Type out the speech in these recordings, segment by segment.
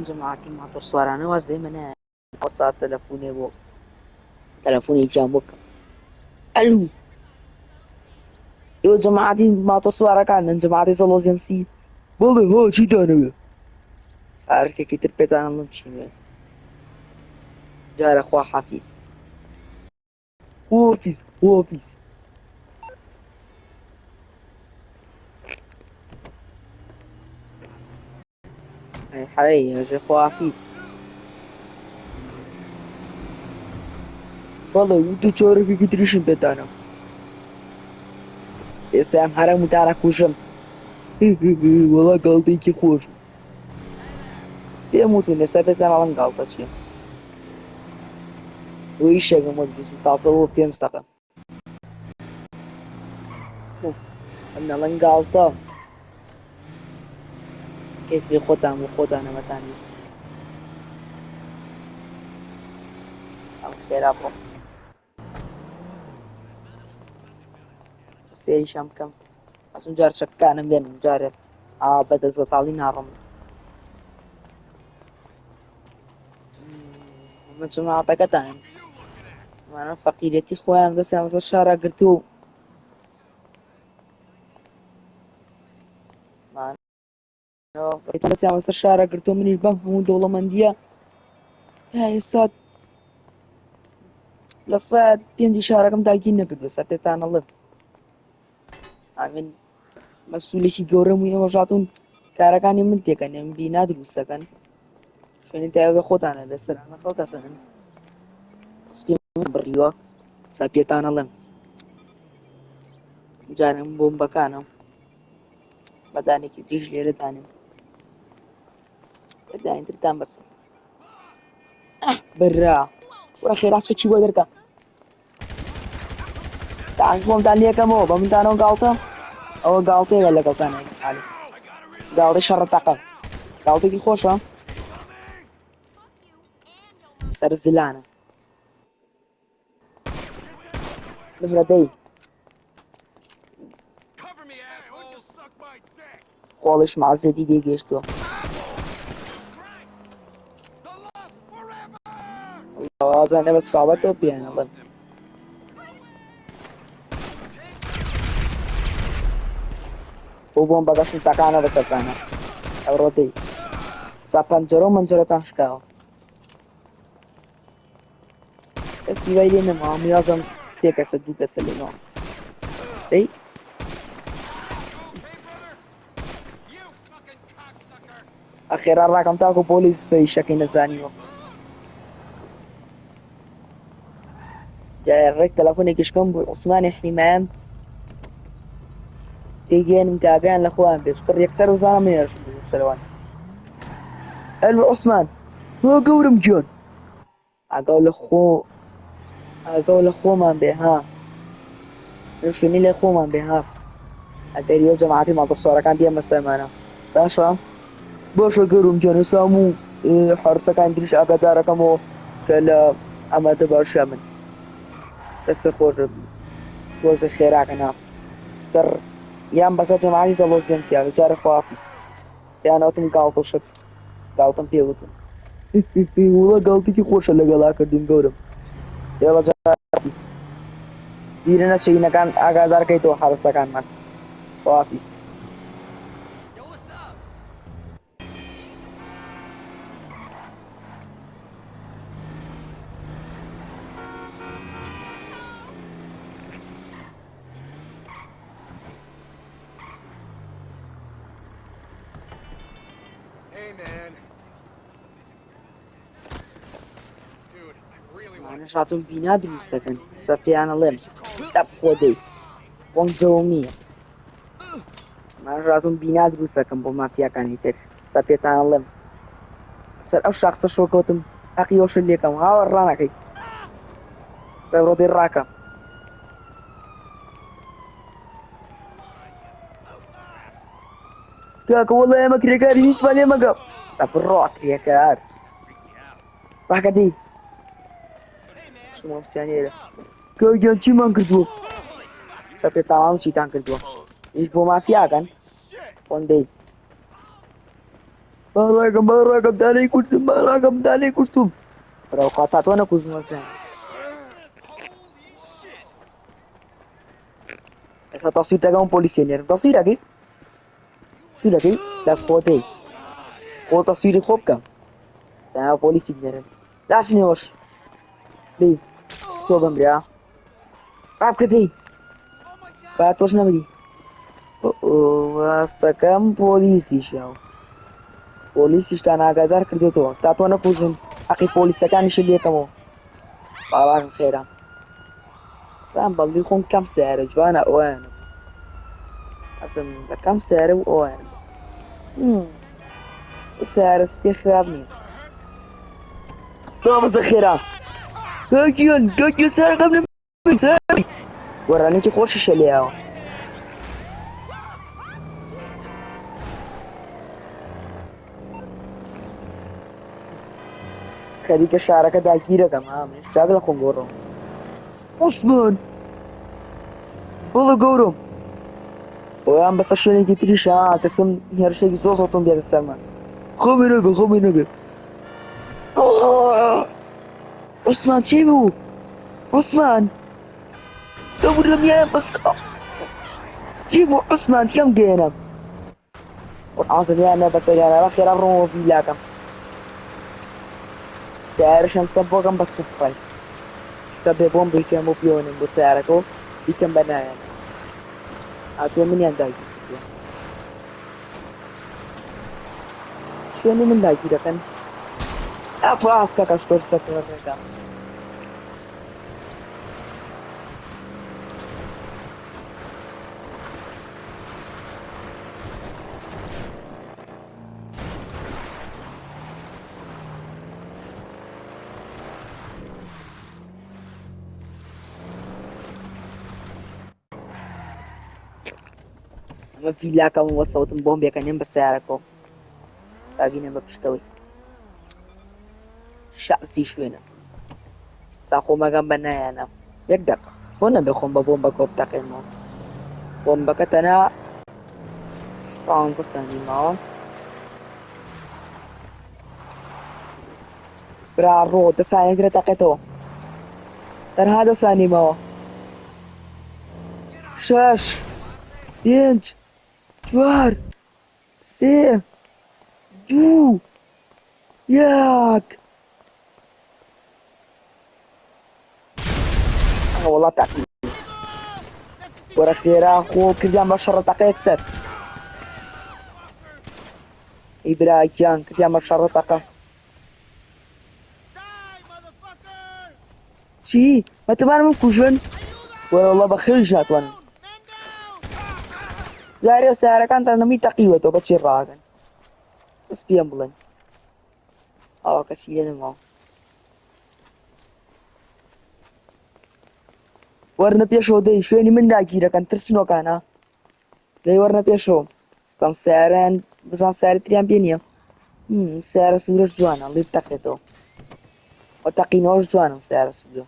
جەماعەتی ماتۆر سوارانە واز لێ منە ئەو سات تەلەفۆنێ بۆ تەلەفۆنێکیان بۆ بکەم. ئەلو ئێوە جەماعەتی ماتۆر سوارەکانن، جەماعەتی زەڵۆزیەمسی؟ بەڵێ هۆ چی دانەوێ؟ هەرکێکی تر پێتان ئەڵێم چینێ. جارە خوا حافیز. خۆفیز خۆفیز. حەوەی ئێژێ خواحافیز. بەڵێ وتە چارەکێکی تریشم پێتانە. ئێستا ئەم هەرەمووتانە کوژم. وەڵا گاڵتەیەکی خۆش. پێم وتون ئێستا پێتان ئەڵێم گاڵتە چییە. وی شێگەم وەرگرتم تازەوە 5 دقە. ئەم دەڵێن گاڵتە. کەیفی خۆتان بۆ خۆتان ئەمەتان ویست. ئەم خێرا بڕۆ. سێریشم بکەم. ئەچون جار چەکەکانم بێنم جارێ بەدەست بەتاڵی ناڕۆم. ئەمە جەماعەتەکەتانن. ئەمانە فەقیرەتی خۆیان دەستیان بەسەر شارە گرتووە و دەستیان بەسەر شارە گرتووە منیش بەم هەموو دەوڵەمەندیە ئێستا لە سەد 5 شارەکەم داگیر نەکردووە. ئێستا پێتان ئەڵێم ئامین مەسوولێکی گەورەم و ئێوە ژاتون کارەکانی من تێکەن ئێمە بینا دروست دەکەن. شوێنی تایبێ خۆتانە لەسەرانە خەڵک دەسەنن. سپی من بڕیوە ئێستا پێتان ئەڵێم جارێ بۆمبەکانە بەدانێکی تریش لێرە دانێن داینترتان بەسە برا وەرە خێرا سوچی بۆ دەرکە ساعت بۆمتان لێکەمەوە بە منتانەوە گاڵتە ئەوە گاڵتەیە لەگەڵتانە حالی گاڵتەی شەڕەتەقە گاڵتێکی خۆشە سەر زلانە بفرەدەی خۆڵش مازێتی بێگەشتووە ئازانێ بە سابەتەوە پێیانەڵێن بۆ بۆم بەگەشت تەکانە بەسەرتانە ئەوڕۆدەی سا پەنجەرە و مەنجەرەتان شکاوە کەسی وای لێ نەماوە میوازم 3 کەسە 2 کەسە لێنەوە دەی ئەخێرا ڕاکەم تاکو پۆلیس پێیشەکەی نەزانیوە ڕێک تەلەفۆنێکیش کەم بوو عوسمانی حیمایان تێگەێنم کاگیان لە خۆیان بێت کڕ یەکسەر وزانم هێرش سەروان ئەلو عوسمان وا گەورم گیان ئاگاو لە خۆمان بێ ها شوێنی لێ خۆمان بێ ها ئەگەریوە جەماعەتی ماتۆسۆرەکان بێمە سەرمانە باشە باشە گەورم گیان ئێستا هەموو حارسەکان دریش ئاگادارەکەمەوە کە لە ئەمەدە باشە من دەستە خۆشە وەزە خێراکە نا دەڕ یان بەسەر جەماعەتی زەڵۆزیەمسیا جارە خواحافیز پێیانەوتم گاڵتەشت گاڵتم پێوتم وڵا گاڵتێکی خۆشە لەگەڵا کردوون گەورم ئێوە جارافیز بیرە نەچەینەکان ئاگادارکەیتەوە حارسەکانمان خواحافیز شاتون بینا دروست دەکەن سە پێیانەڵێم دەب خۆدەی بۆم جەومیە ماژاتون بینا دروست دەکەم بۆ مافیاکانی تر سە پێتانەڵێم سەر ئەو شاخسە شۆکەوتم حەقی ئەوشە لێکەم هاوە ڕانەکەی بە ڕۆدەی ڕاکە کاکە وەڵا ئێمە کرێکاری هیچمان لێ مەگە بڕۆ کرێکار ڕاکەدەی شما سیانێرە کاگیان چیمان کردووە سە پێتاوام چیتان کردووە هیچ بۆ مافیاکەن خۆندەی باڕاگەم دانەی کوشتم باڕاگەم دانەی کوشتم ڕەوقا تا تۆ نەکوژمەزان ئێستا تەسویر دەگەم پۆلیسیە لێرە تەسویرەکەی تەسویرەکەی لە خۆتەی خۆ تەسویری خۆ بکەم دا پۆلیسی بنێرن داچنێوەش دەی تۆ بمریا ڕابکەتەی با تۆش نەمری ڕاستەکەم پۆلیسیشە پۆلیسیشتان ئاگادار کردێتەوە تا تۆ نەکوژم حەقی پۆلیسەکانیشت لێکەمەوە باڵاکم خێرا زان بەڵی خۆم کەم سیارە جوانە ئەویانە حەزم لە کەم سیارە و ئەویانە سیارە سپێ خراپ نییە دابزە خێرا گەگیۆن سارەکەم وەرانێکی خۆشیشە لێیاوە خەریکە شارەکە داگیرەکەم منیش چاک لە خۆم گۆڕم عوسمان بەڵە گەورم ئەویان بەسەر شوێنێکی تریشە کەسم هێرشێکی زۆر زۆتم بێتە سەرمان خۆمی نەبێ عوسمان چی بوو عوسمان دەبوو لە میایە بەس چی بوو عوسمان تێم گەێنم ئازمیانە بەسەریانە خێرا ڕۆمەوە ڤیلاکەم سیارەشان سەر بۆگەم بە سوپایس شتە بێ بۆم بکەم و پیۆنم بۆ سیارەکە و بیکەم بە نایەن هاتووە منیان داگیر شوێنی من داگیرەکەن ئەپڕاستکە کەشتۆر سەسەرەکەم ئەمە ڤیلاکەم وەسەوتم بۆم بێکەنێم بە سیارەکەەوە دابینێم بە پشتەوەی شازی شوێنە ساخۆمەگەم بە نایانە یەک دەقە خۆ نەبێ خۆم بە بۆمبە کۆ بتەقێنەوە بۆمبەکە تەنها 15 سەنی ماوە برا ڕۆ 10 سانیترە تەقێتەوە تەنها 10 سانی ماوە 6 5 4 3 2 1 وەڵا تاقی وەرە خێرا خۆ کردیان بە شەڕە تەقە یەکسەر ئەی براکیان کردیان بە شەڕە تەقە چی مەتەمانم کوژن وەرە وەڵا بە خێریش ناتوانن یارێ سیارەکانتان نەمی تەقیوەتەوە بەچی ڕاگەن بەس پێم بڵێن ئەوە کەسی لێ نەماوە وەرنە پێشەوە دەی شوێنی من داگیرەکەن ترسنۆکانە لێی وەرنە پێشەوە زەم سیارەیان بزان سیارە تریان پێ نییە سیارە سوورەش جوانە لێ بتەقێتەوە وە تەقینەوەش جوانە سیارە سوورە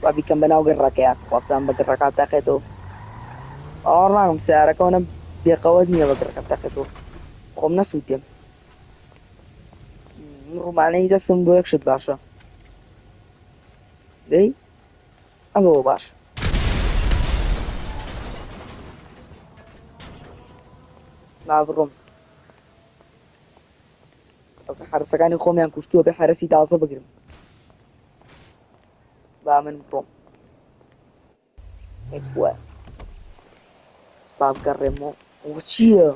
با بیکەم بەناو گەڕەکەیان وابزان بە گەڕەکە تەقێتەوە ئاوەڕ ناکەم سیارەکەەوە بێقەوە نییە بە گەڕەکە تەقێتەوە خۆم نەسووتێم ڕوومانەی دەسم بۆ یەکشت باشە دەی ئەمەوە باش نابڕۆم ئەس حرسەکانی خۆمیان کوشتووە بێ حرەسی تازە بگرم با من بڕۆم وە سابگەڕێمەوە وە چییە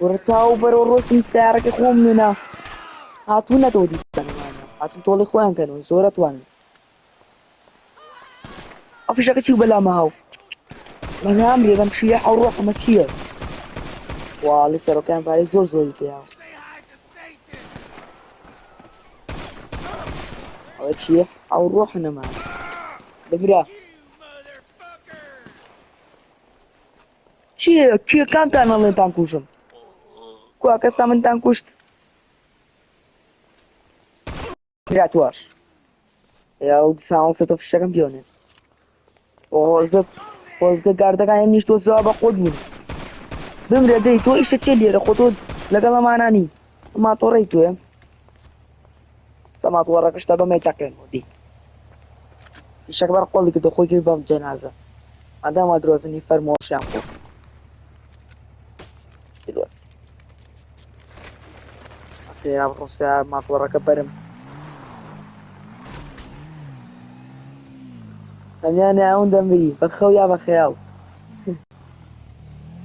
وەرە تاو بەرەو ڕۆشتم سیارەکە خۆم نێنا هاتوو نەتەوە دیسانمانە هاتون تۆڵی خۆیان کەنەوە زۆر ئەتوانن ئەو فیشەکە چی بەلامە هاو بەلام لێگەم پشیلە حەوڕۆ ئەمە چییە واڵی سەرۆکیان پارەی زۆر زۆری پێیاوە ئەوە چییە حەوڕۆ نەما ببرا چییە کێکانتان هەڵێنتان کوژم کوا کەسا منتان کوشت براتواش یا دیسان ئەڵسێتەوە فشەکەم پێوەنێن ڕۆژدە خۆزگە گاردەکان نیشتۆزەوە بە خۆت بوون بمرە دەی تۆ ئیشە چێ لێرە خۆ تۆ لەگەڵ ئەمانانی ماتۆڕەی توێ سەماتوەڕەکەشتا بەمەی تەقێنەوە دی ئیشەک بەر قۆڵی کردە خۆی کرد بەم جەنازە ئەدەما درۆزنی فەرمۆشیان بۆ درۆست ئەخێرا ڕووسیا ماتۆڕەکە بەرم هەمیان ناون دەمبری بە خەو یا بە خەیاڵ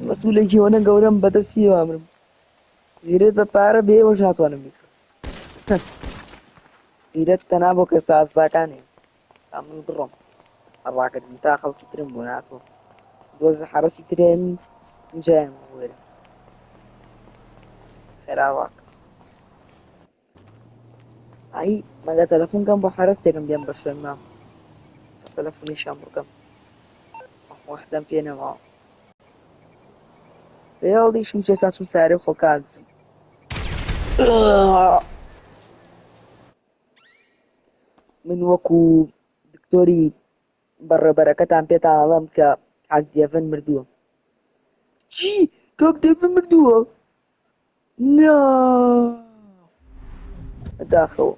مەسئولێکی وەنە گەورەم بەدەستی وامرم غیرەت بە پارە بێوەش ناتوانم بیکڕم غیرەت تەنها بۆ کەسە ئازاکانێ تا من بڕۆم هەڕواکردن تا خەڵکی ترم بۆ ناتوە دۆزە حرەسی ترێن جایم وێرە خێراوەک ئای مەگە تەلەفۆنکەم بۆ حرەستێکم دێم بە شوێن مام تەلەفۆنیشان بکەم وەحدەم پێ نەماوە پێڵدی شم چێ ساچم سارێ و خەڵکاتزم من وەکو دکتۆری بەڕێبەرەکەتان پێتان ئەڵێم کە کاک دێڤن مردووە چی کاک دێڤن مردووە نا داخەوە